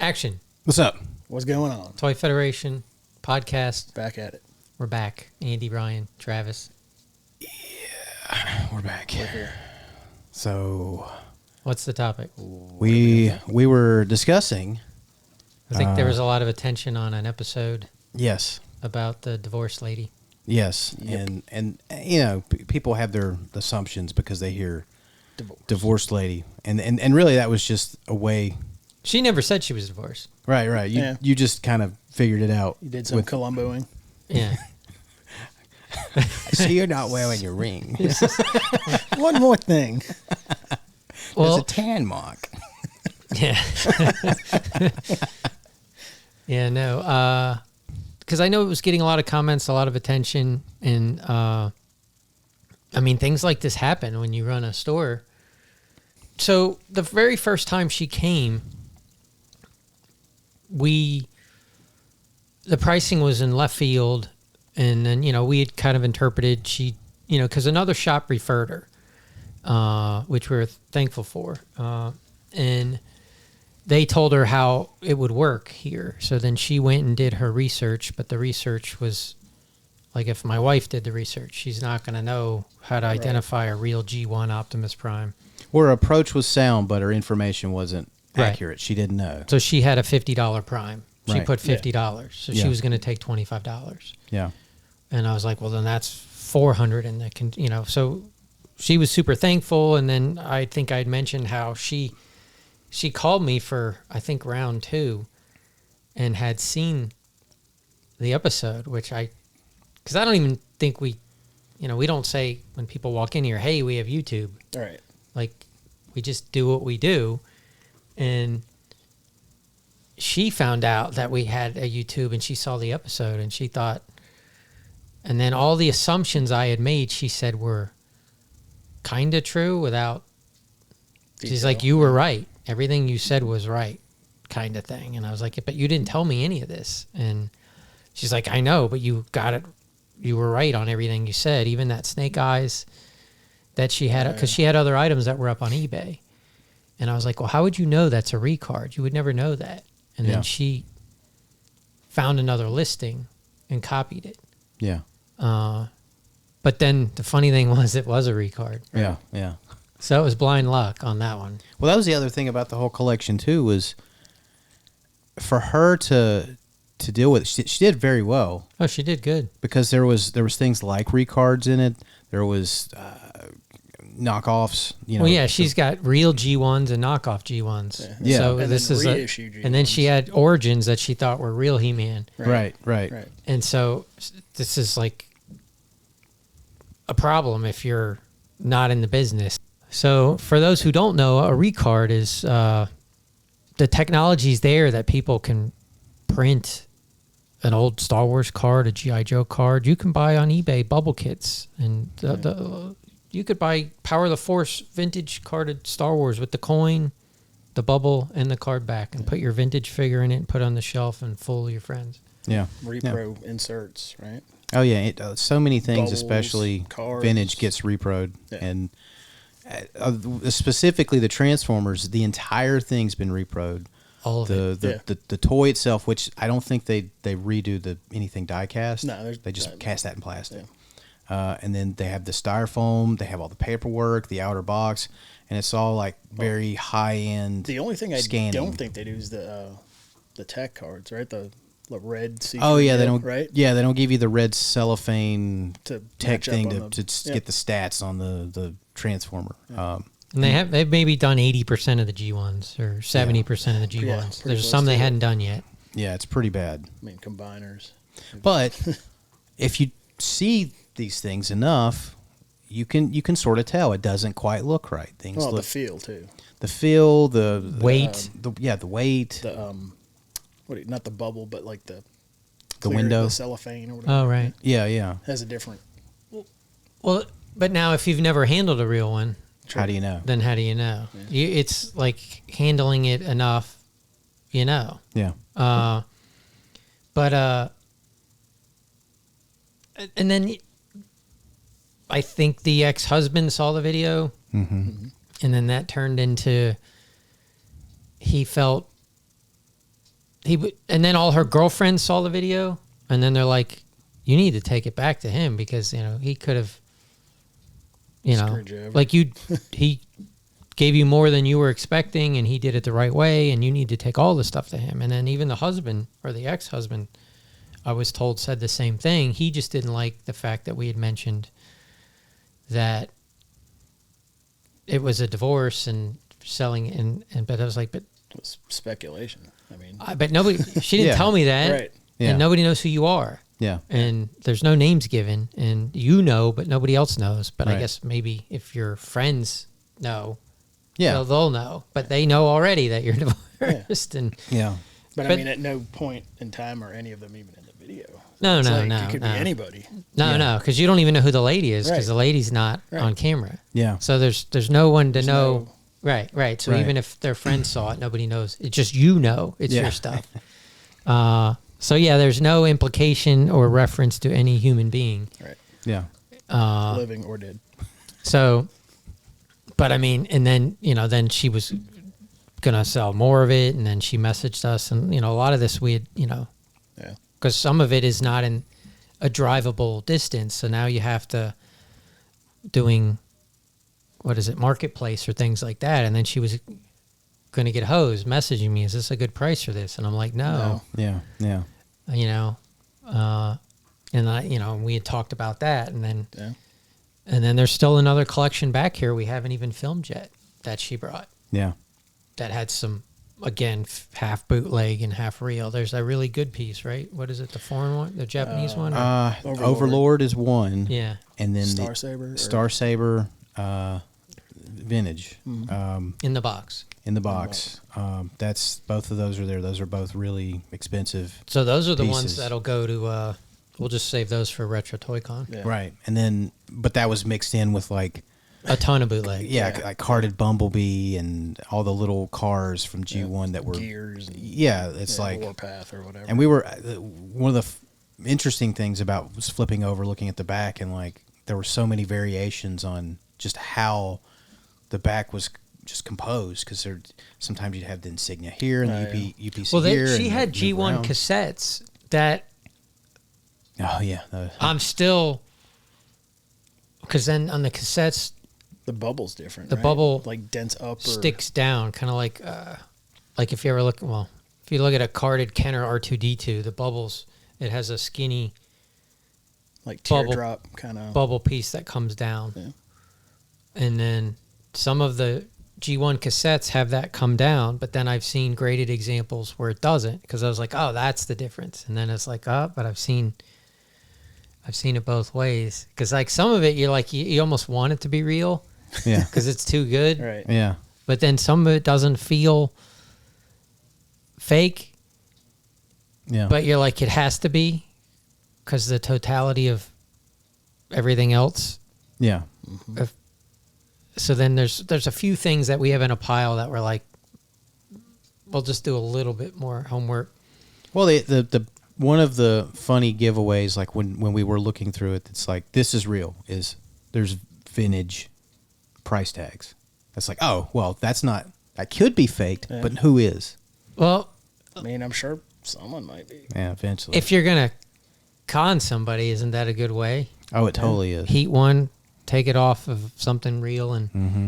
Action. What's up? What's going on? Toy Federation podcast. Back at it. We're back. Andy, Ryan, Travis. Yeah, we're back. We're here. So, what's the topic? we were discussing. I think there was a lot of attention on an episode. Yes. About the divorced lady. Yes, yep. and you know, people have their assumptions because they hear divorced lady, and really that was just a way. She never said she was divorced. Right. You just kind of figured it out. You did some Columboing. Yeah. So you're not wearing your ring. One more thing. Well, there's a tan mark. Yeah. Yeah. No. Because I know it was getting a lot of comments, a lot of attention, and I mean, things like this happen when you run a store. So the very first time she came, the pricing was in left field, and then, you know, we had kind of interpreted because another shop referred her, which we're thankful for, and they told her how it would work here. So then she went and did her research, but the research was like, if my wife did the research, she's not going to know how to identify a real G1 Optimus Prime. Her approach was sound, but her information wasn't accurate. She didn't know. So she had a $50 Prime. She put $50. Yeah. So she was going to take $25. Yeah. And I was like, well, then that's $400. And that can, so she was super thankful. And then I think I'd mentioned how she called me for, I think, round 2 and had seen the episode, because I don't even think we don't say when people walk in here, hey, we have YouTube. All right. Like, we just do what we do. And she found out that we had a YouTube, and she saw the episode, and she thought, and then all the assumptions I had made, she said, were kind of true without, she's like, you were right. Everything you said was right, kind of thing. And I was like, but you didn't tell me any of this. And she's like, I know, but you got it. You were right on everything you said. Even that snake eyes that she had, because she had other items that were up on eBay. And I was like, well, how would you know that's a recard? You would never know that. And then she found another listing and copied it. Yeah. But then the funny thing was, it was a recard. Yeah. So it was blind luck on that one. Well, that was the other thing about the whole collection too, was for her to deal with. She did very well. Oh, she did good, because there was things like recards in it. There was knockoffs. Well, yeah, she's got real G1s and knockoff G1s. Yeah. So and this is reissue G1s. And then she had origins that she thought were real He-Man. Right. And so this is like a problem if you're not in the business. So for those who don't know, a recard is the technology's there that people can print an old Star Wars card, a G.I. Joe card. You can buy on eBay bubble kits, and you could buy Power of the Force vintage carded Star Wars with the coin, the bubble, and the card back, and put your vintage figure in it and put it on the shelf and fool your friends. Yeah. Repro inserts, right? Oh, yeah. So many things, Bubbles, especially cards. vintage, gets reproed. Yeah. And specifically the Transformers, the entire thing's been reproed. All of it. The toy itself, which I don't think they redo anything die cast. No, they just cast that in plastic. Yeah. And then they have the styrofoam. They have all the paperwork, the outer box, and it's all like very high end. The only thing scanning. I don't think they do is the tech cards, right? The red. Oh yeah, they don't. Right? Yeah, they don't give you the red cellophane to tech thing to get the stats on the Transformer. Yeah. And they've maybe done 80% of the G1s or 70% of the G1s. Yeah, there's some they hadn't done yet. Yeah, it's pretty bad. I mean, combiners. But if you see these things enough, you can sort of tell it doesn't quite look right. Things look, the feel too. The feel, the weight, the weight. Not the bubble, but like the window, the cellophane or whatever. Oh right. Yeah. Has a different. Well, but now if you've never handled a real one, how do you know? Then how do you know? Yeah. It's like handling it enough, you know. Yeah. But and then I think the ex-husband saw the video, and then that turned into he felt and then all her girlfriends saw the video, and then they're like, "You need to take it back to him because he could have, Screwed you over. like he gave you more than you were expecting, and he did it the right way, and you need to take all the stuff to him." And then even the husband or the ex-husband, I was told, said the same thing. He just didn't like the fact that we had mentioned that it was a divorce and selling, and but I was like, but It was speculation. I mean, but nobody. She didn't Yeah. tell me that, right. Yeah. and nobody knows who you are, Yeah. and there's no names given, and but nobody else knows. But I Right. guess maybe if your friends know, Yeah. they'll know. But they know already that you're divorced, and Yeah. But I But- mean, at no point in time are any of them even in the video. No, It's no, like, no, It could no. be anybody. no, Yeah. no, because you don't even know who the lady is because Right. the lady's not Right. on camera. Yeah. So there's no one to There's know. no- Right. So Right. even if their friends saw it, nobody knows. It's just it's Yeah. your stuff. So yeah, there's no implication or reference to any human being. Right. Yeah. Living or dead. So, but I mean, and then then she was gonna sell more of it, and then she messaged us, and a lot of this we had Yeah. because some of it is not in a drivable distance, so now you have to doing what is it, marketplace or things like that, and then she was going to get hosed messaging me, is this a good price for this? And I'm like, no. Yeah. Yeah. And I we had talked about that, and then Yeah. and then there's still another collection back here we haven't even filmed yet that she brought Yeah. that had some, again, half bootleg and half real. There's a really good piece, right? What is it, the foreign one, the Japanese one? Or- Overlord is one. yeah. And then Star Saber. Star Saber vintage In the box. in the box. That's both of those are there. Those are both really expensive. So those are the ones Pieces. that'll go to. We'll just save those for Retro Toy Con. Yeah. Right. And then, but that was mixed in with like, A ton of bootleg. yeah, like carded Bumblebee and all the little cars from G1 that were. Gears. And, Yeah, it's yeah, like. Warpath or whatever. And we were, one of the interesting things about was flipping over, looking at the back, and like, there were so many variations on just how the back was just composed, because there sometimes you'd have the insignia here and the UPC Well, here. she and had move G1 around. cassettes that Oh yeah, I'm still, because then on the cassettes the bubble's different. The right? bubble like dents up or sticks down, kind of like if you ever look, if you look at a carded Kenner R2D2, the bubbles, it has a skinny like bubble- teardrop kind of. bubble piece that comes down. Yeah. And then some of the G1 cassettes have that come down, but then I've seen graded examples where it doesn't, because I was like, oh, that's the difference. And then it's like, oh, but I've seen it both ways, because like some of it you're like you almost want it to be real yeah, because it's too good, Right. yeah, but then some of it doesn't feel fake, yeah. but you're like, it has to be because the totality of everything else. yeah, So then there's a few things that we have in a pile that we're like, we'll just do a little bit more homework. Well, the one of the funny giveaways, like when we were looking through it, it's like, this is real, is there's vintage price tags. That's like, oh, well, that could be faked, Yeah. but who is? Well, I mean, I'm sure someone might be. Yeah, eventually. if you're gonna con somebody, isn't that a good way? Oh, it totally is. Heat one, take it off of something real and Mm-hmm.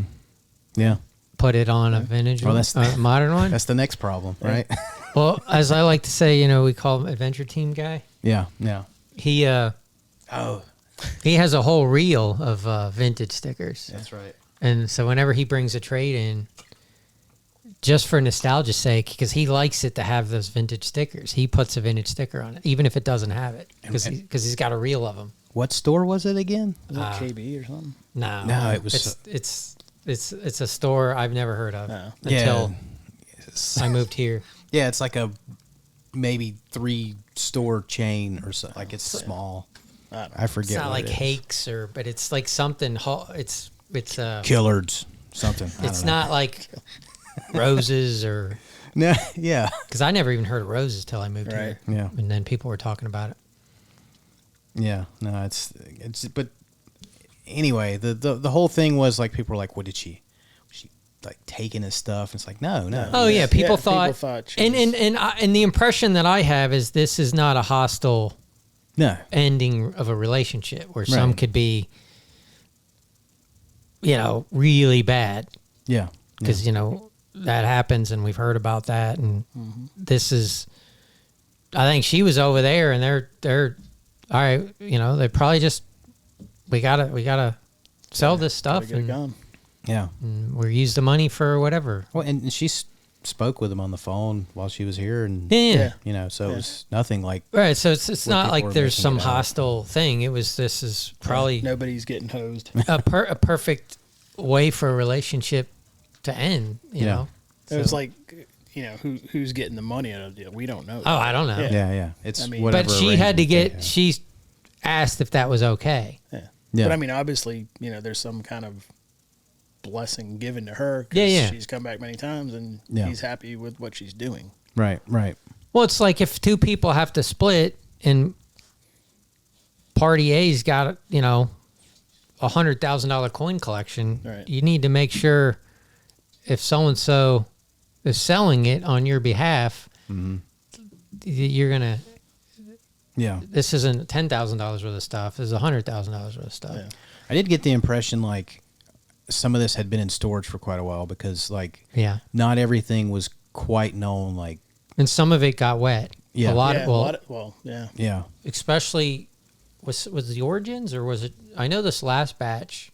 Yeah, put it on a vintage Well, one, that's- a modern one. that's the next problem, right? Well, as I like to say, we call him Adventure Team guy. Yeah, yeah. He Oh, he has a whole reel of vintage stickers. that's right. And so whenever he brings a trade in, just for nostalgia's sake, because he likes it to have those vintage stickers, he puts a vintage sticker on it, even if it doesn't have it, because he's got a reel of them. What store was it again? Is it KB or something? No, it was- it's a store I've never heard of No. until Yeah. I moved here. Yeah, it's like a maybe 3-store chain or so. Like, it's small. I don't know. I forget. It's not what like it is. Hakes but it's like something. It's Killards, something. I it's don't know. not like Roses or, No, yeah, because I never even heard of Roses till I moved Right. here. yeah, And then people were talking about it. yeah. No, it's. But anyway, the whole thing was like, people were like, "What did she like taking his stuff. It's like, no. Oh yeah, people thought, she was- and the impression that I have is this is not a hostile No. ending of a relationship where some Right. could be, really bad. Yeah. Because that happens, and we've heard about that, and this is. I think she was over there, and they're all right. They probably just we gotta sell this stuff, Gotta get it gone. Yeah. and we use the money for whatever. Well, and she spoke with him on the phone while she was here, and Yeah. so it was nothing like Right, so it's what not people like were there's making some it out. hostile thing. This is probably Nobody's getting hosed. a perfect way for a relationship to end. You Yeah. know, It was So- like, who's getting the money out of the deal? We don't know. oh, I don't know. Yeah. yeah. It's I mean- whatever. But she had to arrangement they get. had. She asked if that was okay. Yeah. Yeah. But I mean, obviously, there's some kind of blessing given to her. 'Cause Yeah. She's come back many times, and Yeah. he's happy with what she's doing. Right. Well, it's like if two people have to split and party A's got $100,000 coin collection, Right. you need to make sure if so and so is selling it on your behalf, you're gonna. Yeah. This isn't $10,000 worth of stuff. This is $100,000 worth of stuff. Yeah. I did get the impression like some of this had been in storage for quite a while because like Yeah, not everything was quite known. Like and some of it got wet. Yeah. a lot. Yeah, Well, yeah, especially was the origins, or was it? I know this last batch,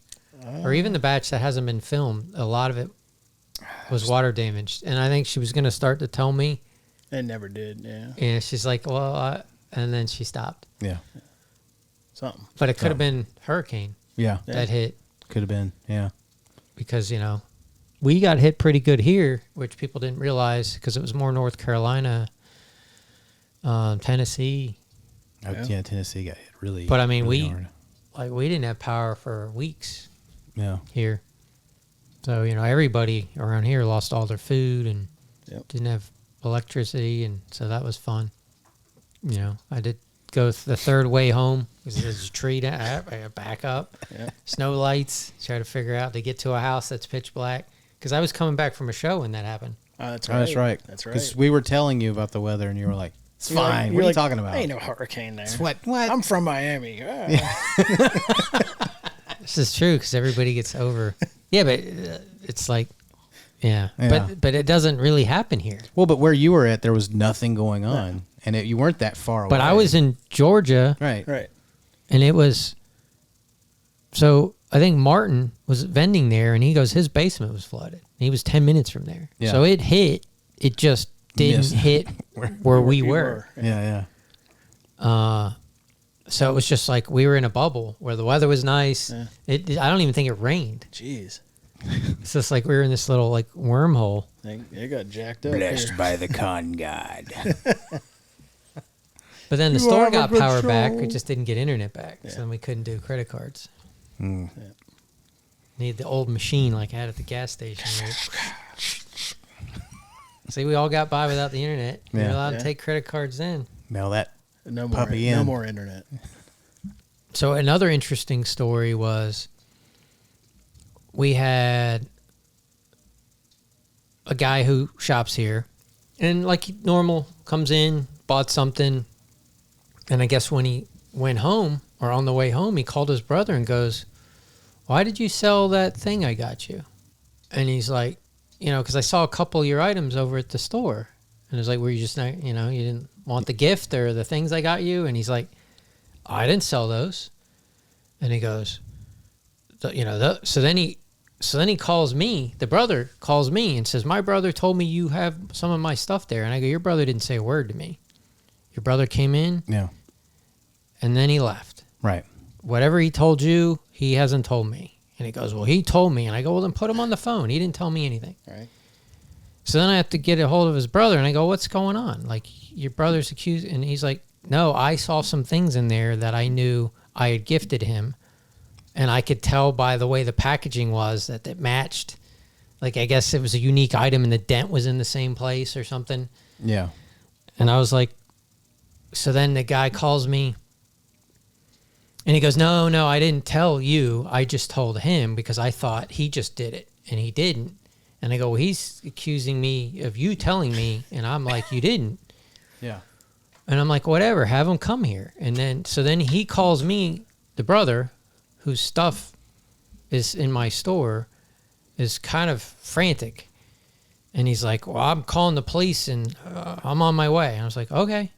or even the batch that hasn't been filmed. A lot of it was water damaged, and I think she was going to start to tell me, It never did. Yeah. and she's like, "Well," and then she stopped. yeah, Something. But it could have been hurricane yeah. that hit, Could have been. Yeah, because we got hit pretty good here, which people didn't realize because it was more North Carolina, Tennessee. Yeah. Tennessee got hit really. But I mean, really hard. we didn't have power for weeks Yeah, here. So, everybody around here lost all their food and Yep. didn't have electricity. And so that was fun. I did go the third way home because there's a tree down. I got back up, Yeah. snow lights, try to figure out to get to a house that's pitch black. Because I was coming back from a show when that happened. That's oh, right. that's right. That's right. Because we were telling you about the weather, and you were like, "It's You're like- fine. you're What are you like, talking about? Ain't no hurricane there. It's what? What? I'm from Miami. Ah. This is true because everybody gets over. Yeah, but it's like, yeah. Yeah. But it doesn't really happen here. Well, but where you were at, there was nothing going on, and you weren't that far away. But I was in Georgia. right. Right. And it was, so I think Martin was vending there, and he goes, his basement was flooded. He was 10 minutes from there. Yeah. So it hit, it just didn't Missed. hit where we were. Yeah, So it was just like we were in a bubble where the weather was nice. Yeah. I don't even think it rained. Jeez. It's just like we were in this little like wormhole. It got jacked up. Blessed here. by the con god. But then the You store have a got good power back. show. We just didn't get internet back. Yeah. So then we couldn't do credit cards. Mm. Need the old machine like I had at the gas station. Right? See, we all got by without the internet. We were Yeah. allowed to Yeah. take credit cards then. Mail that. No more. Puppy No in. more internet. So another interesting story was we had a guy who shops here, and like normal comes in, bought something, and I guess when he went home or on the way home, he called his brother and goes, "Why did you sell that thing I got you?" And he's like, because I saw a couple of your items over at the store, and it's like, were you just not, you didn't want the gift or the things I got you? And he's like, I didn't sell those. And he goes, so then he calls me, the brother calls me and says, my brother told me you have some of my stuff there. And I go, your brother didn't say a word to me. Your brother came in Yeah. and then he left. Right. Whatever he told you, he hasn't told me. And he goes, well, he told me. And I go, well, then put him on the phone. He didn't tell me anything. Right. So then I have to get a hold of his brother, and I go, what's going on? Like, your brother's accused. And he's like, no, I saw some things in there that I knew I had gifted him. And I could tell by the way the packaging was that it matched. Like, I guess it was a unique item and the dent was in the same place or something. Yeah. And I was like, so then the guy calls me. And he goes, no, I didn't tell you. I just told him because I thought he just did it. And he didn't. And I go, well, he's accusing me of you telling me. And I'm like, you didn't. Yeah. And I'm like, whatever, have him come here. And then he calls me, the brother, whose stuff is in my store, is kind of frantic. And he's like, well, I'm calling the police and I'm on my way. And I was like, okay.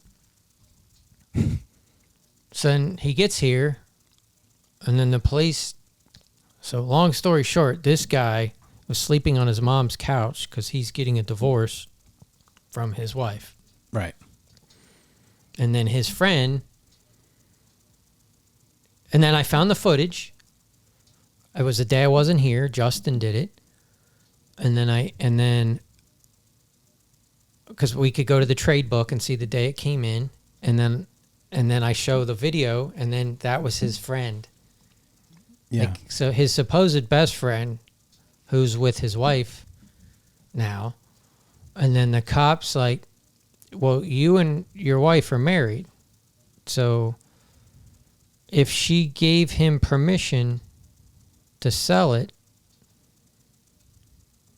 So then he gets here, and then the police. So long story short, this guy was sleeping on his mom's couch because he's getting a divorce from his wife. Right. And then his friend, and then I found the footage. It was the day I wasn't here. Justin did it. And then because we could go to the trade book and see the day it came in. And then I show the video, and then that was his friend. Yeah. Like, so his supposed best friend, who's with his wife now. And then the cops like, well, you and your wife are married. So if she gave him permission to sell it,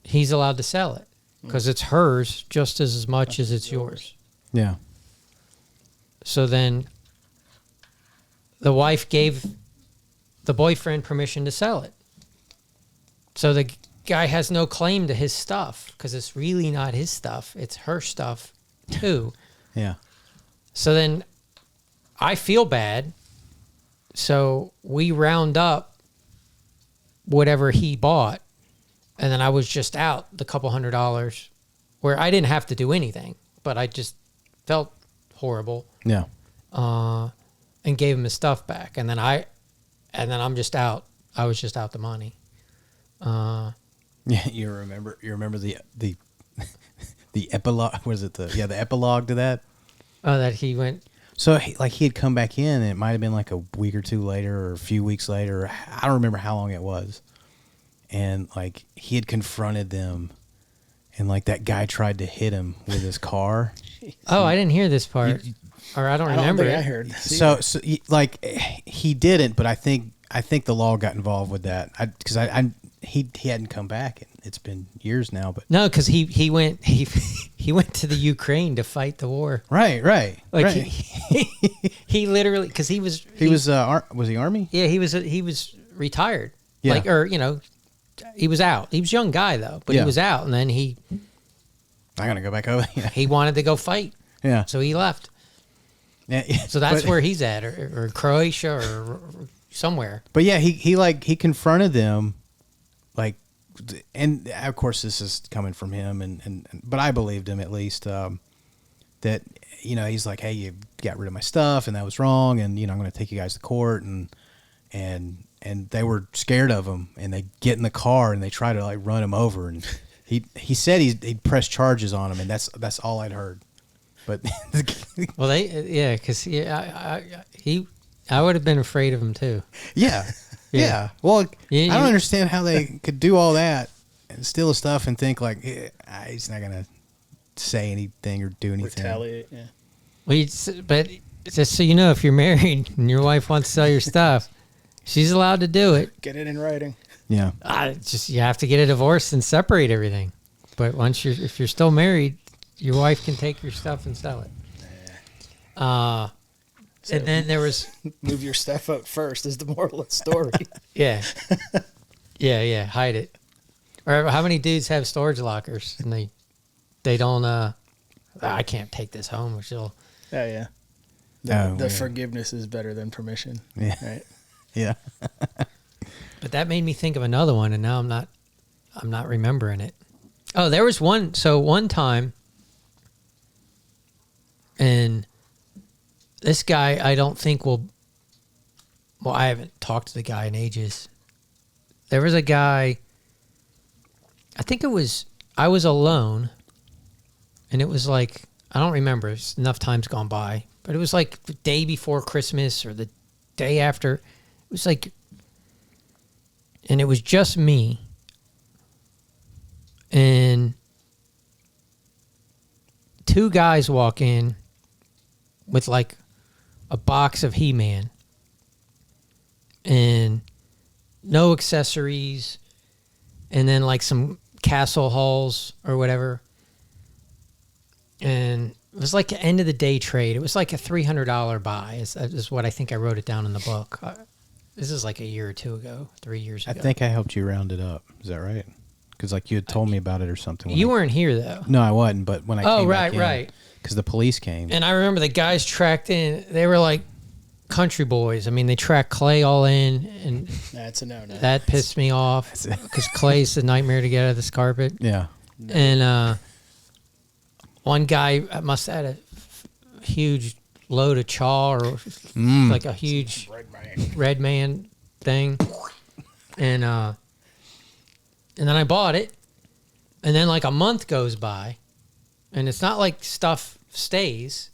he's allowed to sell it because it's hers just as much as it's yours. Yeah. So then the wife gave the boyfriend permission to sell it. So the guy has no claim to his stuff because it's really not his stuff. It's her stuff too. Yeah. So then I feel bad. So we round up whatever he bought. And then I was just out the couple $100 where I didn't have to do anything, but I just felt horrible. Yeah. And gave him his stuff back. And then I'm just out. I was just out the money. Yeah, you remember the the epilogue. Was it the epilogue to that? Oh, that he went. So he had come back in, and it might have been like a week or two later, or a few weeks later. I don't remember how long it was. And like he had confronted them, and like that guy tried to hit him with his car. Oh, I didn't hear this part, or I don't remember it. I heard this So like he didn't, but I think the law got involved with that because he hadn't come back, and it's been years now. But No, because he went he went to the Ukraine to fight the war. right. Like right. he literally because he was he Army? Yeah, he was retired. Yeah. Like, or he was out. He was a young guy though, but Yeah. he was out, and then I'm gonna go back over. he wanted to go fight, Yeah. so he left. Yeah. So that's where he's at, or Croatia, or somewhere. But yeah, he confronted them, like, and of course this is coming from him, but I believed him at least that he's like, hey, you got rid of my stuff, and that was wrong, and I'm going to take you guys to court, and they were scared of him, and they get in the car and they try to like run him over, and he said he'd press charges on him, and that's all I'd heard. But Well, because I would have been afraid of him too. yeah. Well, I don't understand how they could do all that and steal his stuff and think like he's not gonna say anything or do anything. retaliate. Yeah. Well, but just so you know, if you're married and your wife wants to sell your stuff, she's allowed to do it. Get it in writing. Yeah. You have to get a divorce and separate everything. But if you're still married, your wife can take your stuff and sell it. And then there was Move your stuff up first is the moral of the story. yeah, hide it. Or how many dudes have storage lockers and they don't I can't take this home, or she'll. Oh yeah. The forgiveness is better than permission. Yeah. Right. Yeah. But that made me think of another one, and now I'm not remembering it. Oh, there was one. So one time, and this guy, I don't think will. Well, I haven't talked to the guy in ages. There was a guy. I think I was alone, and it was like, I don't remember. It's enough time's gone by, but it was like the day before Christmas or the day after. It was like, and it was just me. And two guys walk in with like a box of He-Man and no accessories, and then like some Castle Halls or whatever. And it was like an end of the day trade. It was like a $300 buy is what I think I wrote it down in the book. This is like a year or two ago, 3 years ago. I think I helped you round it up. Is that right? Because like you had told me about it or something. You weren't here though. No, I wasn't. But when I came back in, right. Because the police came. And I remember the guys tracked in. They were like country boys. I mean, they tracked Clay all in, and That's a no. that pissed me off because Clay's a nightmare to get out of this carpet. Yeah. And one guy must have had a huge load of chaw or like a huge red man thing. And then I bought it. And then like a month goes by. And it's not like stuff stays.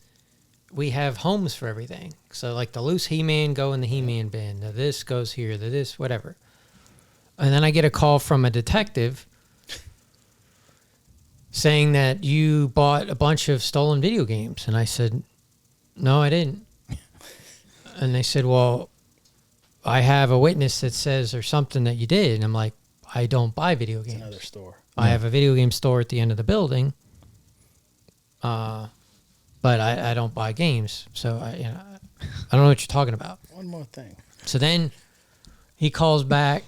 We have homes for everything. So like the loose He-Man go in the He-Man bin. The this goes here. The this, whatever. And then I get a call from a detective saying that you bought a bunch of stolen video games. And I said, no, I didn't. And they said, well, I have a witness that says or something that you did. And I'm like, I don't buy video games. It's another store. I have a video game store at the end of the building. But I don't buy games. So I don't know what you're talking about. One more thing. So then he calls back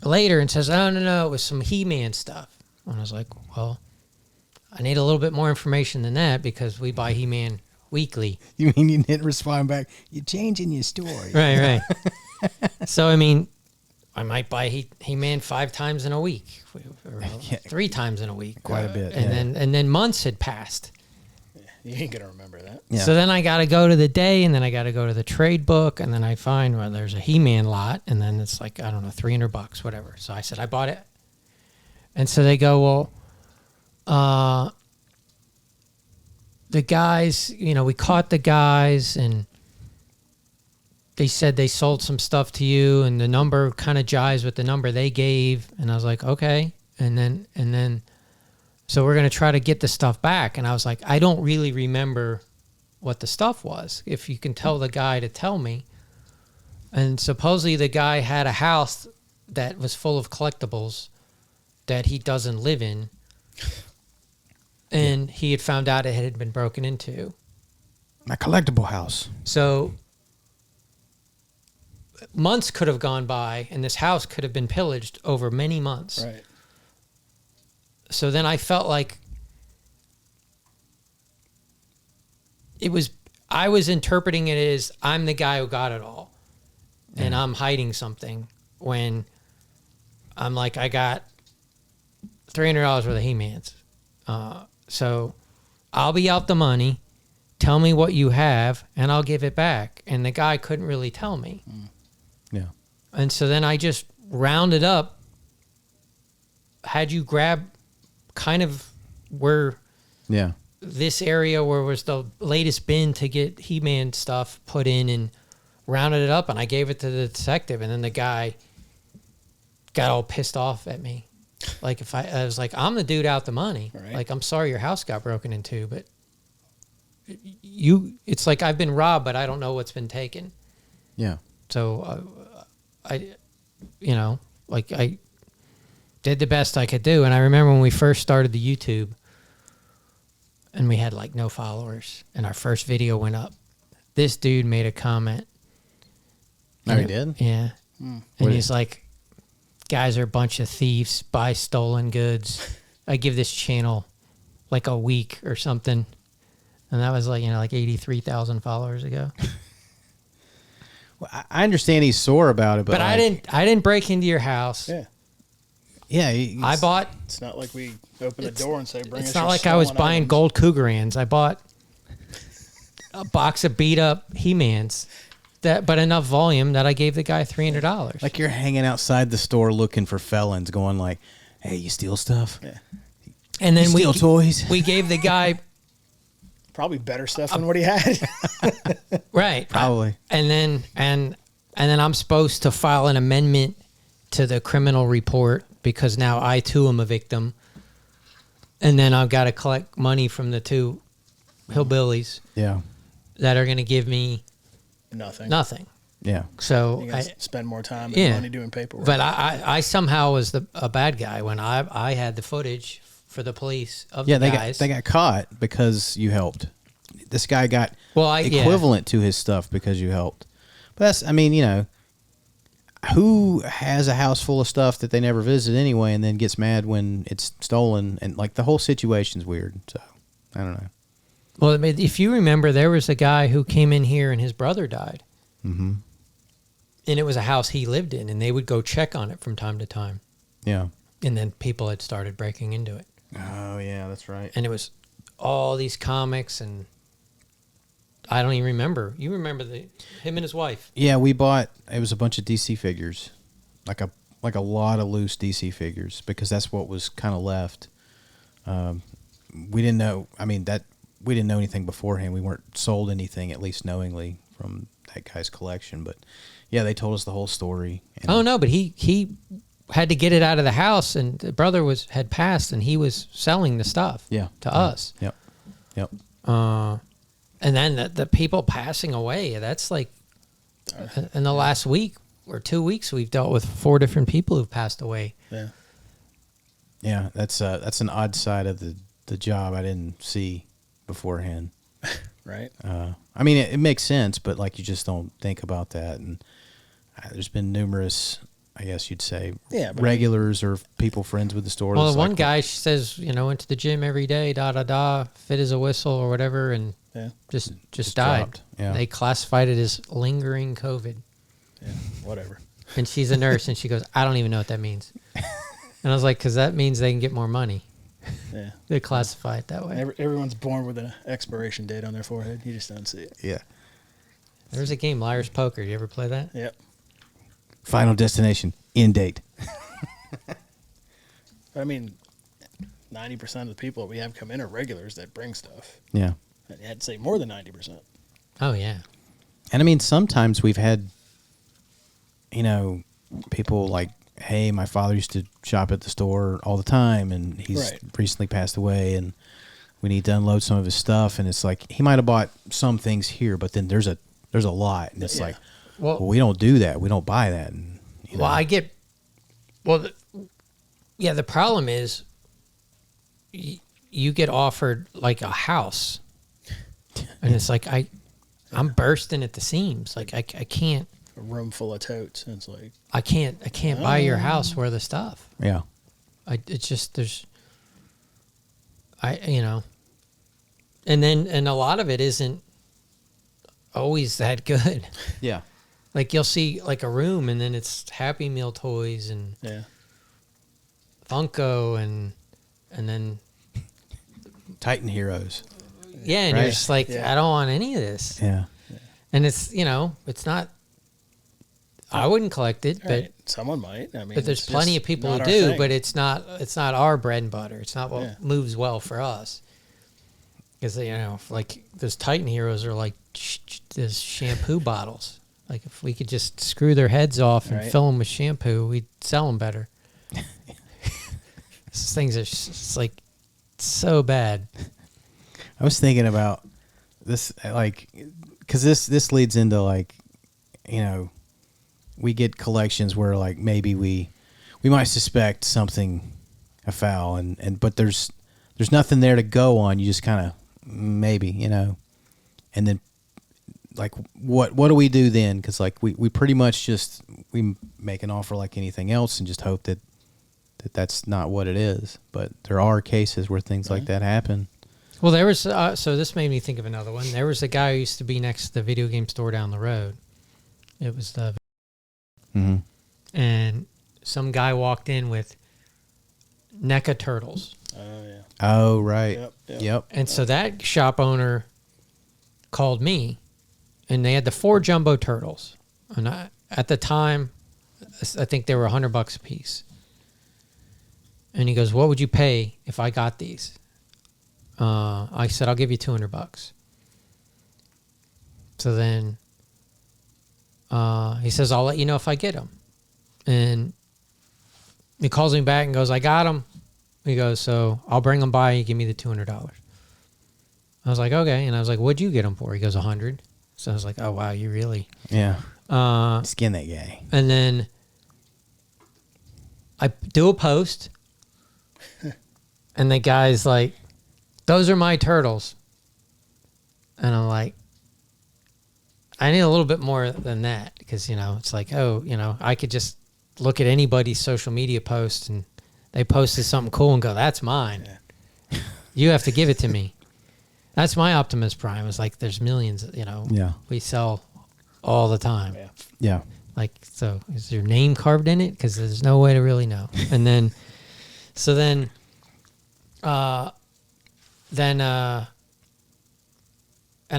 later and says, oh, no, it was some He-Man stuff. And I was like, well, I need a little bit more information than that because we buy He-Man weekly. You mean you didn't respond back? You're changing your story. Right. So, I mean, I might buy He-Man 5 times in a week or 3 times in a week. Quite a bit. And then months had passed. You ain't going to remember that. Yeah. So then I got to go to the day, and then I got to go to the trade book, and then I find, well, there's a He-Man lot, and then it's like, I don't know, $300, whatever. So I said, I bought it. And so they go, well, the guys, we caught the guys, and they said they sold some stuff to you, and the number kind of jives with the number they gave. And I was like, okay. And then, so we're going to try to get the stuff back. And I was like, I don't really remember what the stuff was. If you can tell the guy to tell me. And supposedly the guy had a house that was full of collectibles that he doesn't live in. And he had found out it had been broken into. My collectible house. So months could have gone by, and this house could have been pillaged over many months. Right. So then I felt like I was interpreting it as I'm the guy who got it all, and I'm hiding something when I'm like, I got $300 worth of He-Mans. So I'll be out the money. Tell me what you have, and I'll give it back. And the guy couldn't really tell me. Yeah. And so then I just rounded up, had you grab kind of where this area where was the latest bin to get He-Man stuff put in, and rounded it up, and I gave it to the detective, and then the guy got all pissed off at me. Like if I was like, I'm the dude out the money. Right. Like, I'm sorry your house got broken into, but it's like I've been robbed, but I don't know what's been taken. Yeah. So I did the best I could do. And I remember when we first started the YouTube and we had like no followers and our first video went up, this dude made a comment. Oh, he did? Yeah. And he's like, guys are a bunch of thieves, buy stolen goods. I give this channel like a week or something. And that was like, like 83,000 followers ago. Well, I understand he's sore about it, but I didn't break into your house. Yeah. Yeah. I bought. It's not like we open the door and say, bring us It's not your like I was stolen buying items. gold Cougarans. I bought a box of beat up He-Mans, but enough volume that I gave the guy $300. Like you're hanging outside the store looking for felons, going like, "Hey, you steal stuff? Yeah. And then You steal toys?" We gave the guy Probably better stuff than what he had. right, Probably. and then I'm supposed to file an amendment to the criminal report because now I too am a victim, and then I've got to collect money from the two hillbillies Yeah. that are going to give me Nothing. nothing. Yeah. So You guys spend more time and yeah. money doing paperwork. But I somehow was a bad guy when I had the footage for the police of the guys. They got caught because you helped. This guy got equivalent to his stuff because you helped. But that's, I mean, you know, who has a house full of stuff that they never visit anyway and then gets mad when it's stolen? And like the whole situation's weird. So I don't know. Well, I mean, if you remember, there was a guy who came in here and his brother died. Mm-hmm. And it was a house he lived in, and they would go check on it from time to time. Yeah. And then people had started breaking into it. Oh, yeah, that's right. And it was all these comics, and I don't even remember. You remember him and his wife. Yeah, we bought, it was a bunch of DC figures, like a lot of loose DC figures, because that's what was kind of left. We didn't know, I mean, we didn't know anything beforehand. We weren't sold anything, at least knowingly, from that guy's collection. But yeah, they told us the whole story. And oh no, but he had to get it out of the house, and the brother had passed, and he was selling the stuff to us. Yep. And then the people passing away, that's like in the last week or 2 weeks, we've dealt with 4 different people who've passed away. Yeah. Yeah, that's an odd side of the job I didn't see beforehand. Right. I mean, it makes sense, but like you just don't think about that. And there's been numerous, I guess you'd say, regulars or people friends with the store. Well, one guy says, you know, went to the gym every day, fit as a whistle or whatever, and just died. Dropped. Yeah. They classified it as lingering COVID. Yeah, whatever. And she's a nurse, and she goes, I don't even know what that means. And I was like, because that means they can get more money. Yeah. They classify it that way. Everyone's born with an expiration date on their forehead. You just don't see it. Yeah. There's a game, Liar's Poker. You ever play that? Yep. Final destination, end date. I mean, 90% of the people that we have come in are regulars that bring stuff. Yeah. I'd say more than 90%. Oh, yeah. And I mean, sometimes we've had, you know, people like, hey, my father used to shop at the store all the time, and he's recently passed away, and we need to unload some of his stuff. And it's like, he might have bought some things here, but then there's a lot. And it's like, well, we don't do that. We don't buy that. And, you know. Well, I get, the problem is you get offered like a house, and it's like, I'm bursting at the seams. Like I can't. A room full of totes. And it's like, I can't buy your house where the stuff. Yeah. It's just, you know, and a lot of it isn't always that good. Yeah. Like you'll see like a room, and then it's Happy Meal toys and Funko and then Titan Heroes. Yeah. And you're just like, I don't want any of this. Yeah. And it's, you know, it's not, I wouldn't collect it, but someone might. I mean, but there's plenty of people who do. But it's not our bread and butter. It's not what moves well for us. Because you know, like those Titan Heroes are like those shampoo bottles. Like if we could just screw their heads off and fill them with shampoo, we'd sell them better. These things are just like so bad. I was thinking about this, like, because this leads into like, you know, we get collections where like maybe we might suspect something afoul, and but there's nothing there to go on. You just kind of maybe, you know, and then like what do we do then? Because like we pretty much just we make an offer like anything else and just hope that that's not what it is. But there are cases where things like that happen. Well, there was so this made me think of another one. There was a guy who used to be next to the video game store down the road. It was the and some guy walked in with NECA Turtles. Oh, yeah. Oh, right. Yep. And so that shop owner called me, and they had the 4 jumbo turtles. And at the time, I think they were $100 a piece. And he goes, "What would you pay if I got these?" I said, "I'll give you $200." So then he says, "I'll let you know if I get them." And he calls me back and goes, "I got them." He goes, "So I'll bring them by. You give me the $200." I was like, "Okay." And I was like, "What'd you get them for?" He goes, $100. So I was like, "Oh wow, you really Skin that guy. And then I do a post, and the guy's like, "Those are my turtles." And I'm like, I need a little bit more than that, because, it's like, I could just look at anybody's social media post and they posted something cool and go, "That's mine." Yeah. You have to give it to me. That's my Optimus Prime. It's like, there's millions, Yeah. we sell all the time. Yeah. Yeah. Like, so is your name carved in it? Because there's no way to really know. And then, and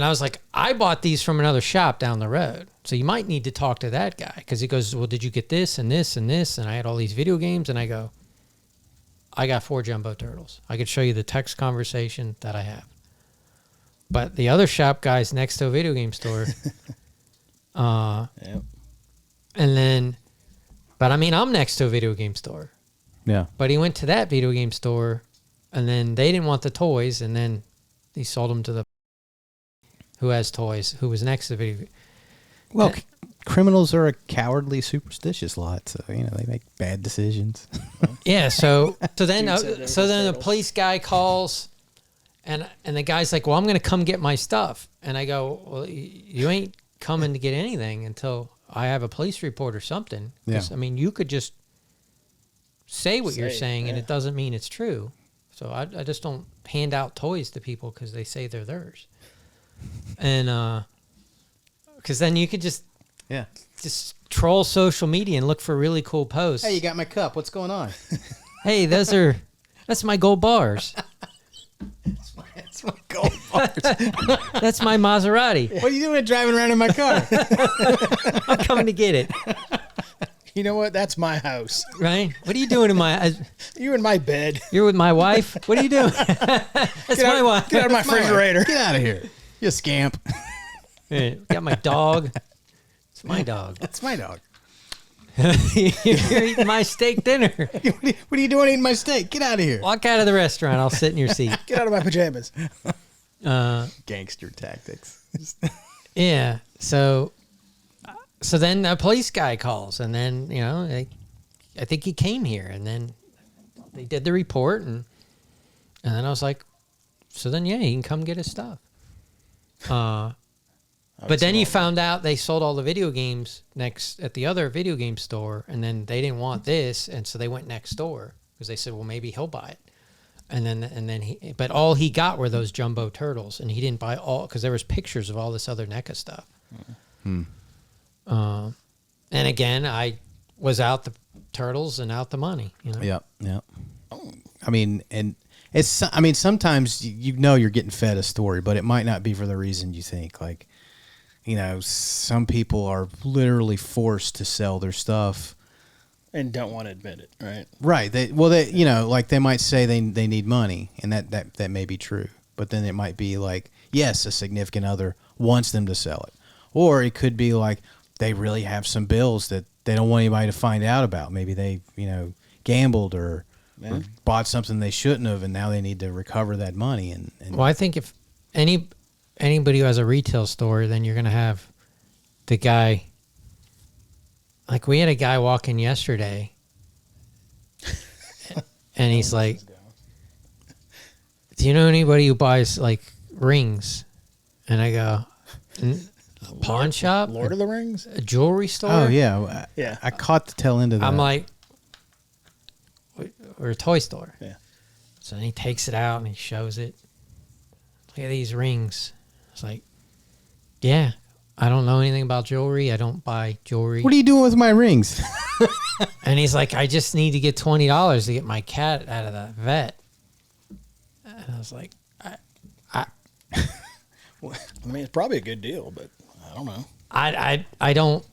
I was like, I bought these from another shop down the road, so you might need to talk to that guy, because he goes, "Well, did you get this and this and this?" And I had all these video games, and I go, "I got 4 jumbo turtles. I could show you the text conversation that I have." But the other shop guy's next to a video game store. Yep. And then, but I mean, I'm next to a video game store. Yeah. But he went to that video game store, and then they didn't want the toys, and then he sold them to the who has toys, who was next to the video. Well, criminals are a cowardly, superstitious lot, so they make bad decisions. Yeah. So then Dude said there was the turtles. police guy calls, and the guy's like, "Well, I'm going to come get my stuff," and I go, "Well, you ain't coming to get anything until I have a police report or something." 'Cause, Yeah. I mean, you could just say what you're Say it, saying, and yeah. it doesn't mean it's true. So I just don't hand out toys to people because they say they're theirs. And because then you could just troll social media and look for really cool posts. Hey, you got my cup. What's going on? Hey, that's my gold bars. That's my gold bars. That's my Maserati. What are you doing driving around in my car? I'm coming to get it. You know what? That's my house. Right? What are you doing in my? You in my bed. You're with my wife. What are you doing? That's my wife. Get out of my refrigerator. Get out of here. You scamp. Yeah, got my dog. It's my dog. That's my dog. You're eating my steak dinner. What are you doing eating my steak? Get out of here. Walk out of the restaurant. I'll sit in your seat. Get out of my pajamas. Gangster tactics. Yeah. So then a police guy calls, and then I think he came here, and then they did the report, and then I was like, so then he can come get his stuff. But then he found out they sold all the video games next at the other video game store, and then they didn't want this, and so they went next door because they said, well, maybe he'll buy it. And then but all he got were those jumbo turtles, and he didn't buy all because there was pictures of all this other NECA stuff. And again, I was out the turtles and out the money. Yep. I mean, and sometimes you're getting fed a story, but it might not be for the reason you think. Like, some people are literally forced to sell their stuff And don't want to admit it, right? Right. They might say they need money, and that may be true. But then it might be like, yes, a significant other wants them to sell it. Or it could be like they really have some bills that they don't want anybody to find out about. Maybe they, gambled or bought something they shouldn't have, and now they need to recover that money. And well, I think if anybody who has a retail store, then you're going to have the guy. Like, we had a guy walk in yesterday, and he's like, do you know anybody who buys, like, rings? And I go, a pawn shop? Lord of the Rings? A jewelry store? oh, yeah. Yeah. I caught the tail end of that. I'm like, we're a toy store. Yeah. So then he takes it out and he shows it. Look at these rings. It's like, yeah, I don't know anything about jewelry. I don't buy jewelry. What are you doing with my rings? And he's like, I just need to get $20 to get my cat out of the vet. And I was like, I mean, it's probably a good deal, but I don't know. I don't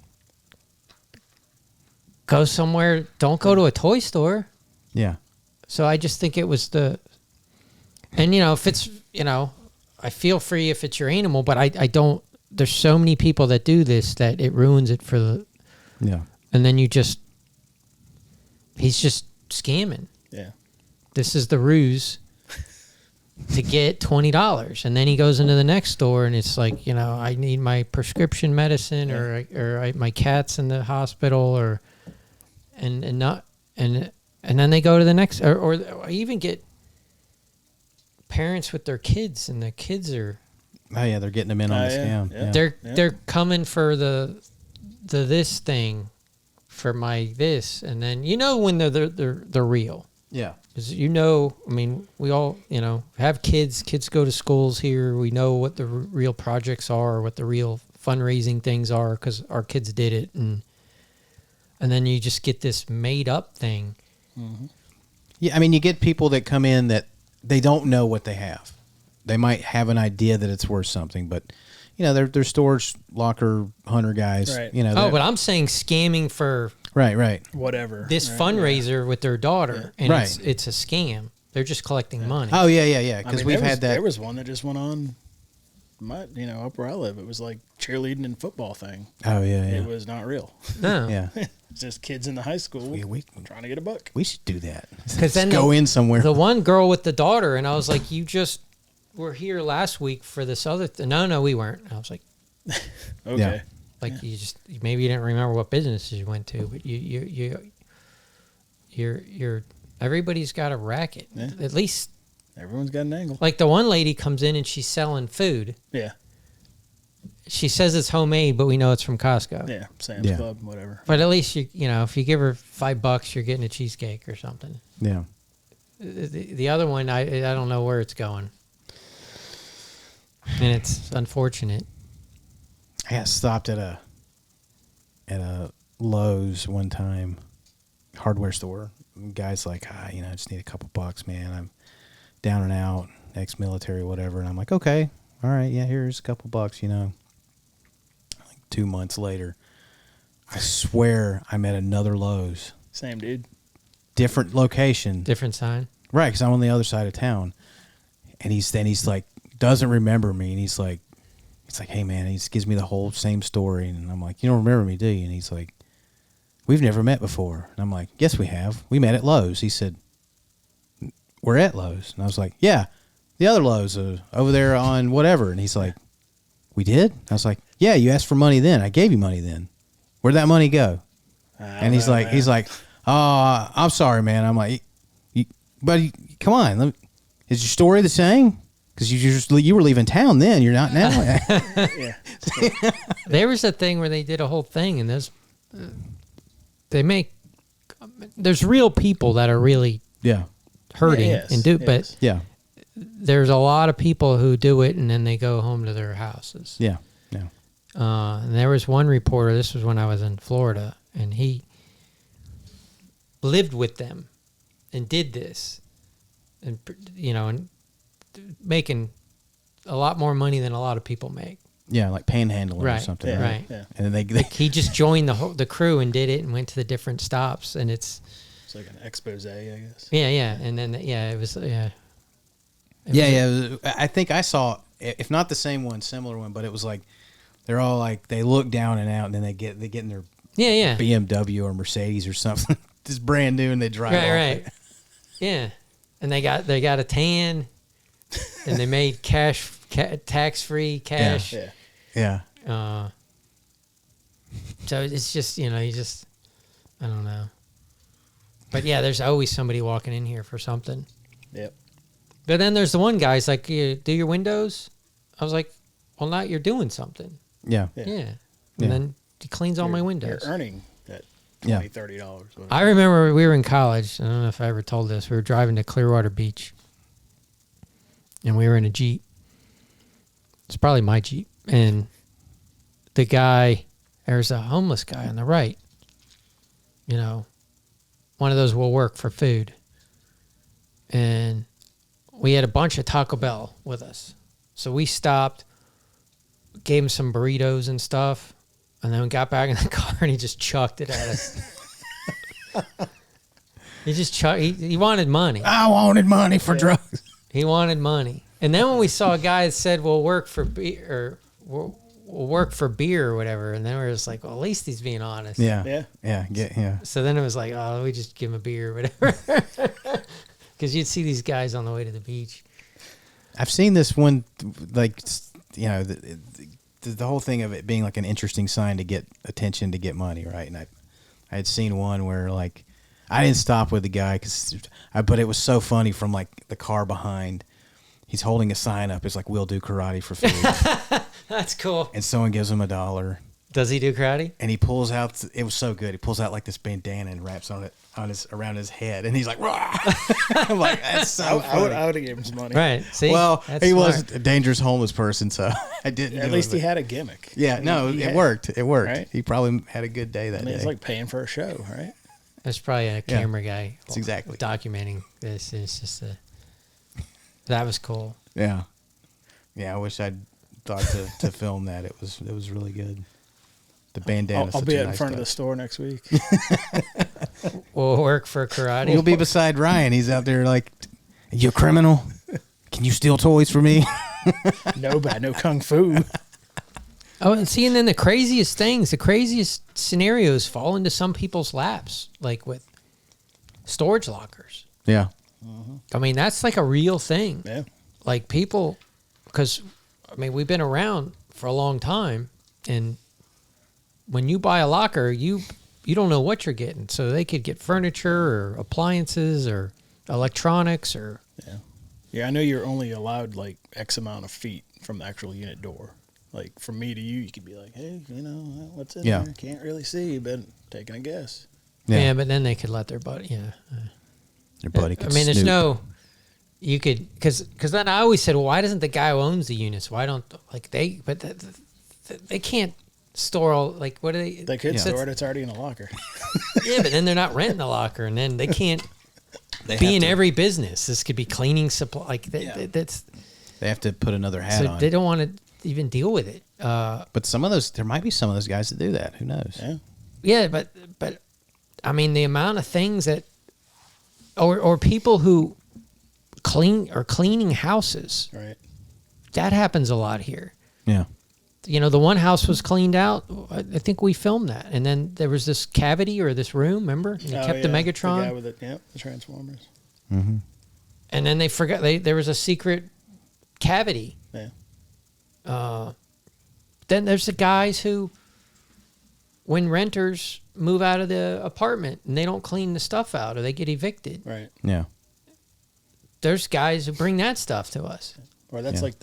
go somewhere. Don't go to a toy store. Yeah. So I just think it was and if it's, I feel free if it's your animal, but I don't, there's so many people that do this that it ruins it for the, Yeah. and then he's just scamming. Yeah. This is the ruse. to get $20, and then he goes into the next store and it's like, I need my prescription medicine, or my cat's in the hospital, and then they go to the next, or I even get parents with their kids, and the kids are, Oh yeah, they're getting them in on the scam. Yeah. they're coming for the this thing for my this, and then when they're real. Yeah. 'Cause I mean, we all, have kids. Kids go to schools here. We know what the real projects are, what the real fundraising things are, because our kids did it, and then you just get this made up thing. Mm-hmm. Yeah, I mean, you get people that come in that they don't know what they have. They might have an idea that it's worth something, but they're storage locker hunter guys. Right. But I'm saying scamming for right. Whatever. this fundraiser with their daughter, and it's a scam. They're just collecting money. Oh yeah. Because we've had that. There was one that just went on. Up where I live, it was like cheerleading and football thing. Oh yeah. It was not real. No. Yeah. It's just kids in the high school trying to get a buck. We should do that. Because then go in somewhere. The one girl with the daughter, and I was like, "You just were here last week for this other." No, we weren't. I was like, Okay. Yeah. Like maybe you didn't remember what businesses you went to, but you're everybody's got a racket. Yeah. At least Everyone's got an angle. like the one lady comes in and she's selling food. Yeah. She says it's homemade, but we know it's from Costco. Yeah. Sam's Club, whatever. But at least if you give her $5, you're getting a cheesecake or something. Yeah. The other one, I don't know where it's going, and it's unfortunate. I got stopped at a Lowe's one time, hardware store. The guy's like, I just need a couple bucks, man. I'm down and out, ex-military, whatever. And I'm like, okay, all right, yeah, here's a couple bucks, Like 2 months later, I swear I'm at another Lowe's. Same dude. Different location. Different sign. Right, because I'm on the other side of town. And he's like, doesn't remember me. And he's like, hey, man, he just gives me the whole same story. And I'm like, you don't remember me, do you? And he's like, we've never met before. And I'm like, yes, we have. We met at Lowe's. He said, we're at Lowe's. And I was like, yeah, the other Lowe's over there on whatever. And he's like, we did? I was like, yeah, you asked for money then. I gave you money then. Where'd that money go? And he's like, oh, I'm sorry, man. I'm like, buddy, come on. Is your story the same? Because you were leaving town then. You're not now. Yeah. There was a thing where they did a whole thing, and there's real people that are really hurting and do, but there's a lot of people who do it and then they go home to their houses. Yeah. And there was one reporter. This was when I was in Florida, and he lived with them and did this, and and making a lot more money than a lot of people make. Yeah, like panhandling or something. Yeah, right. Yeah. And then they He just joined the crew and did it and went to the different stops, and it's like an expose, I guess. yeah, and then it was I think I saw, if not the same one, similar one, but it was like they're all like they look down and out, and then they get in their BMW or Mercedes or something, just brand new, and they drive off. Right. Yeah, and they got a tan, and they made tax-free cash. Yeah. So it's just you just I don't know, but yeah, there's always somebody walking in here for something. Yep. But then there's the one guy's like, you do your windows? I was like, well, now you're doing something. Yeah. And then he cleans all my windows. You're earning that $20, $30. I remember we were in college. I don't know if I ever told this. We were driving to Clearwater Beach, and we were in a Jeep. It's probably my Jeep. And the guy, there's a homeless guy on the right. One of those will work for food. And we had a bunch of Taco Bell with us. So we stopped, gave him some burritos and stuff, and then we got back in the car and he just chucked it at us. He wanted money. I wanted money for drugs. He wanted money. And then when we saw a guy that said, we'll work for beer or we'll work for beer or whatever, and then we were just like, well, at least he's being honest. Yeah. So then it was like, oh, we just give him a beer or whatever. Because you'd see these guys on the way to the beach. I've seen this one, like, you know, the whole thing of it being like an interesting sign to get attention, to get money, right? And I had seen one where, like, I didn't stop with the guy but it was so funny from, like, the car behind. He's holding a sign up. It's like, we'll do karate for food. That's cool. And someone gives him $1. Does he do karate? And he pulls out, it was so good. He pulls out like this bandana and wraps around his head. And he's like, rah! I'm like, that's so funny. I would have given him some money. Right. See? Well, That's he smart. was a dangerous homeless person, so I didn't. At least he had a gimmick. Yeah, no, it worked. It worked. Right? He probably had a good day that day. It's like paying for a show, right? There's probably a camera guy. That's exactly. Documenting this. It's just that was cool. Yeah. Yeah, I wish I'd thought to film that. It was really good. The bandana. I'll be in front of the store next week. We'll work for karate. You'll be beside Ryan. He's out there like, you a criminal? Can you steal toys for me? No, but I know kung fu. Oh, and see, and then the craziest things, the craziest scenarios fall into some people's laps, like with storage lockers. Yeah. I mean, that's like a real thing. Yeah. Like people, because, I mean, we've been around for a long time, and when you buy a locker, you don't know what you're getting. So they could get furniture or appliances or electronics or... Yeah, I know you're only allowed like X amount of feet from the actual unit door. Like from me to you, you could be like, hey, you know, what's in there? Can't really see, but taking a guess. Yeah, but then they could let their buddy... Your buddy could I mean, there's snoop. no... You could... Because then I always said, well, why doesn't the guy who owns the units, why don't... Like, they... But they can't store all... Like, what do they... They could store it. It's already in a locker. Yeah, but then they're not renting the locker, and then they can't be in every business. This could be cleaning supply. Like, that's... They have to put another hat on. They don't want to even deal with it. But there might be some of those guys that do that. Who knows? Yeah. Yeah, but I mean, the amount of things that... Or people who cleaning houses. Right. That happens a lot here. Yeah. You know, the one house was cleaned out. I think we filmed that. And then there was this cavity or this room, remember? And they kept the Megatron. The guy with the Transformers. Mm-hmm. And then they forgot there was a secret cavity. Yeah. Then there's the guys who, when renters move out of the apartment and they don't clean the stuff out or they get evicted. Right. Yeah. There's guys who bring that stuff to us. Or that's like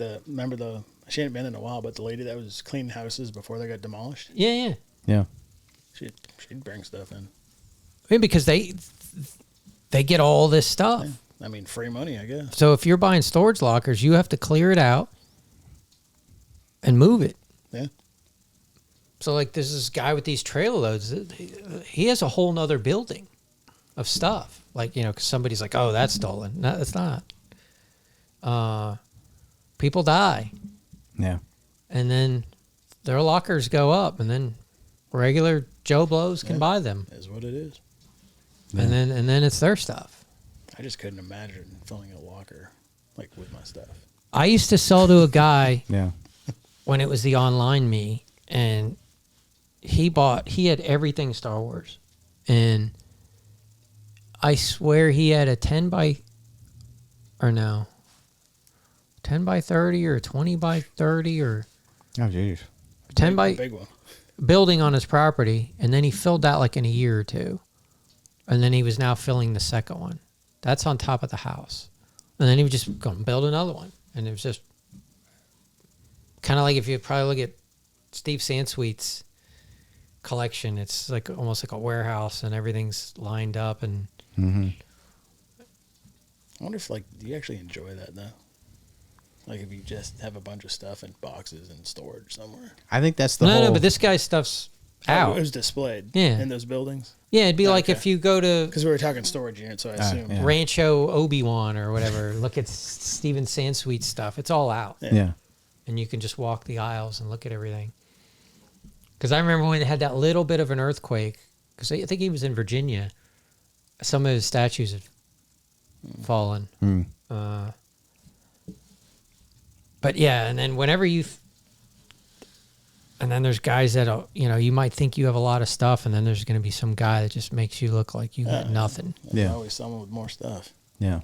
she hadn't been in a while, but the lady that was cleaning houses before they got demolished. Yeah. Yeah. She'd bring stuff in. I mean, because they get all this stuff. Yeah. I mean, free money, I guess. So if you're buying storage lockers, you have to clear it out and move it. Yeah. So like there's this guy with these trailer loads. He has a whole nother building of stuff. Like, you know, 'cause somebody's like, oh, that's stolen. No, it's not. People die. Yeah. And then their lockers go up, and then regular Joe Blows can buy them. Is what it is. Yeah. And then it's their stuff. I just couldn't imagine filling a locker like with my stuff. I used to sell to a guy Yeah. when it was the online me, and he had everything Star Wars. And I swear he had a 10 by 30 or 20 by 30 or Oh, jeez. 10 by Big one. building on his property, and then he filled that like in a year or two. And then he was now filling the second one. That's on top of the house. And then he would just go and build another one. And it was just kind of like if you probably look at Steve Sansweet's collection, it's like almost like a warehouse and everything's lined up. And Mm-hmm. I wonder if, like, do you actually enjoy that, though? Like, if you just have a bunch of stuff in boxes and storage somewhere. I think that's the no, whole... but this guy's stuff's out. It was displayed in those buildings? Yeah, it'd be like if you go to... Because we were talking storage units, so I assume. yeah. Rancho Obi-Wan or whatever. Look at Steven Sansweet's stuff. It's all out. Yeah. And you can just walk the aisles and look at everything. Because I remember when they had that little bit of an earthquake, because I think he was in Virginia, some of his statues had fallen. Mm. But yeah, and then whenever and then there's guys that, you know, you might think you have a lot of stuff, and then there's going to be some guy that just makes you look like you got nothing. There's Yeah. always someone with more stuff. Yeah.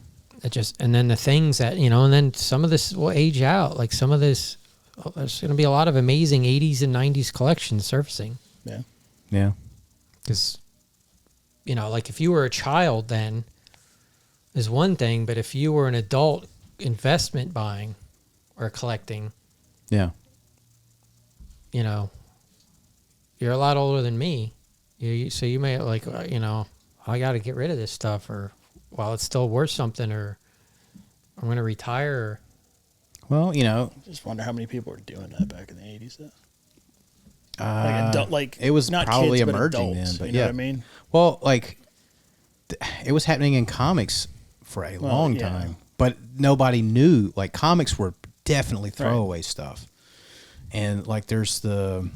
and then the things that, and then some of this will age out. Like some of this, there's going to be a lot of amazing 80s and 90s collections surfacing. Yeah. Yeah. Because, like if you were a child then is one thing, but if you were an adult investment buying or collecting, Yeah. You're a lot older than me. So you may like, I got to get rid of this stuff, or while it's still worth something, or I'm going to retire. Well, Just wonder how many people were doing that back in the 80s. Though. It was not probably kids, but emerging adults, then, but you know what I mean? Well, like it was happening in comics for a long time, but nobody knew. Like comics were definitely throwaway stuff, and like there's the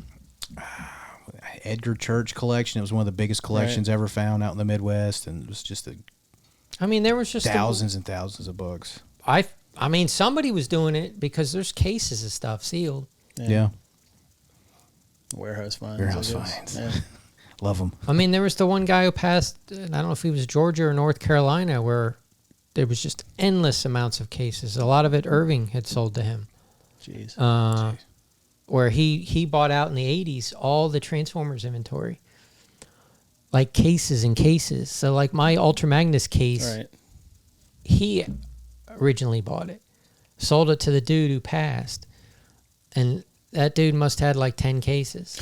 Edgar Church collection. It was one of the biggest collections ever found out in the Midwest, and it was just there was just thousands and thousands of books. Somebody was doing it because there's cases of stuff sealed. Yeah. Warehouse finds. Warehouse finds. Yeah. Love them. There was the one guy who passed, and I don't know if he was Georgia or North Carolina, where there was just endless amounts of cases. A lot of it Irving had sold to him. Jeez. Where he bought out in the 80s all the Transformers inventory. Like cases and cases. So like my Ultra Magnus case, he originally bought it. Sold it to the dude who passed. And that dude must have had like 10 cases.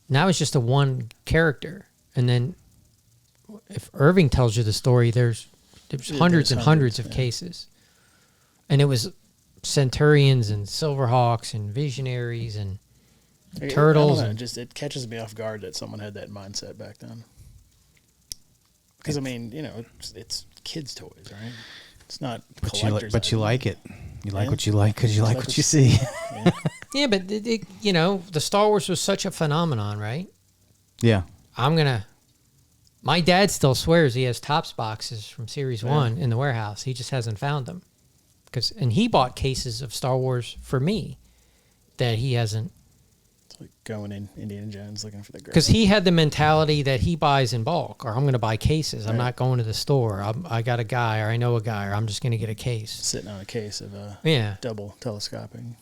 Now it's just a one character. And then if Irving tells you the story, there's hundreds and hundreds of cases. And it was Centurions and Silverhawks and Visionaries and Turtles. I don't know, it catches me off guard that someone had that mindset back then. Because, it's kids' toys, right? It's not collectors. But you like it. You like what you like because you like what you see. Yeah, but the Star Wars was such a phenomenon, right? Yeah. My dad still swears he has Topps boxes from Series 1 in the warehouse. He just hasn't found them. And he bought cases of Star Wars for me that he hasn't. It's like going in Indiana Jones looking for the girl. Because he had the mentality that he buys in bulk, or I'm going to buy cases. I'm not going to the store. I got a guy, or I know a guy, or I'm just going to get a case. Sitting on a case of double telescoping.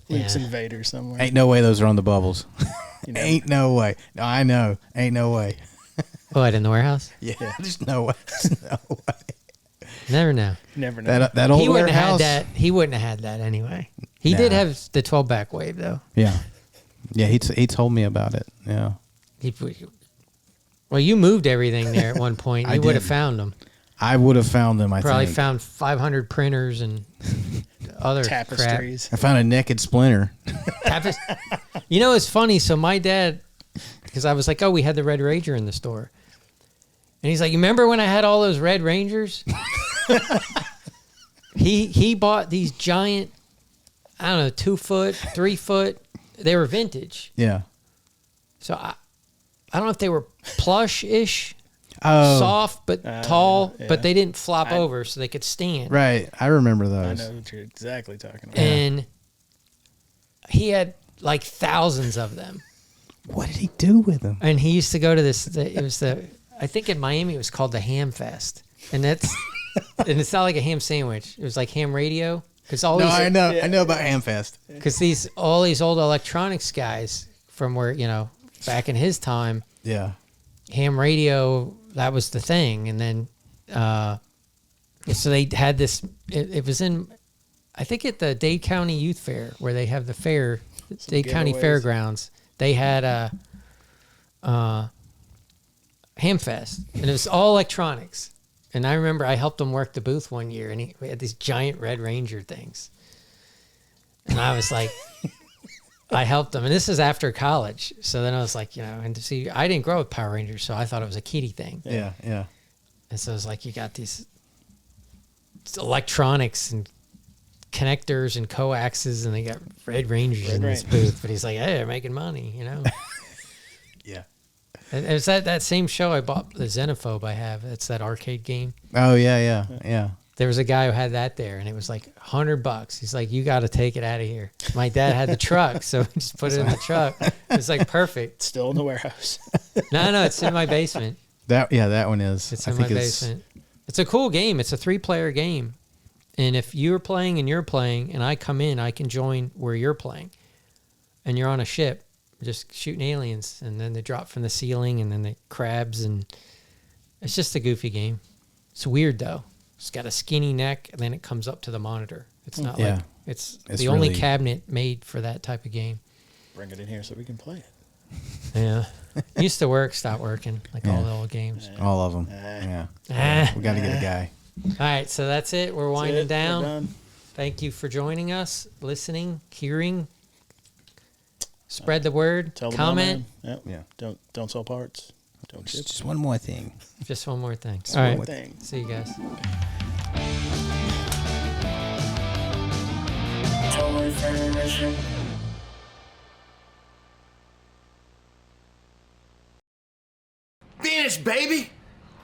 Luke's Invader somewhere. Ain't no way those are on the bubbles. Ain't no way. No, I know. Ain't no way. What, in the warehouse? Yeah. There's no way. There's no way. Never know. Never know. That old he wouldn't warehouse. have had that. He wouldn't have had that anyway. He did have the 12-back wave though. Yeah. Yeah, he told me about it. Yeah. Well, you moved everything there at one point. You would have found them. I would have found them. I probably think. Found 500 printers and other tapestries. I found a naked splinter. It's funny. So my dad, because I was like, oh, we had the Red Ranger in the store. And he's like, you remember when I had all those Red Rangers? He bought these giant, I don't know, 2 foot, 3 foot. They were vintage. Yeah. So I don't know if they were plush-ish, soft but tall, but they didn't flop over, so they could stand. Right. I remember those. I know what you're exactly talking about. And he had like thousands of them. What did he do with them? And he used to go to this. I think in Miami it was called the Ham Fest, and and it's not like a ham sandwich. It was like ham radio. I know about Hamfest. Because all these old electronics guys from where back in his time, ham radio, that was the thing. And then so they had this. It was in, I think, at the Dade County Youth Fair where they have the fair, Dade County Fairgrounds. They had a Hamfest, and it was all electronics. And I remember I helped him work the booth one year, and we had these giant Red Ranger things. And I was like, I helped him. And this is after college. So then I was like, and to see, I didn't grow up with Power Rangers, so I thought it was a kiddie thing. Yeah. And so it was like, you got these electronics and connectors and coaxes, and they got Red Rangers in this booth. But he's like, hey, they're making money, Yeah. It was that same show I bought, the Xenophobe I have. It's that arcade game. Oh, yeah. There was a guy who had that there, and it was like $100. He's like, you got to take it out of here. My dad had the truck, so we just put it in the truck. It's like perfect. Still in the warehouse. No, it's in my basement. That one is. It's in my basement. It's a cool game. It's a 3-player game. And if you're playing and I come in, I can join where you're playing. And you're on a ship just shooting aliens, and then they drop from the ceiling, and then they crabs, and it's just a goofy game. It's weird though. It's got a skinny neck, and then it comes up to the monitor. It's not like it's the only really cabinet made for that type of game. Bring it in here so we can play it. Yeah. Used to work, stopped working, like all the old games. All of them. We got to get a guy. All right, so that's it. We're winding We're down. done. Thank you for joining us, listening, hearing. Spread the word. Tell the comment. mailman. Yep. Yeah. Don't sell parts. Don't ship. Just one more thing. Just one more thing. Just All one right. more Thing. See you guys. Toy Federation. Finish, baby!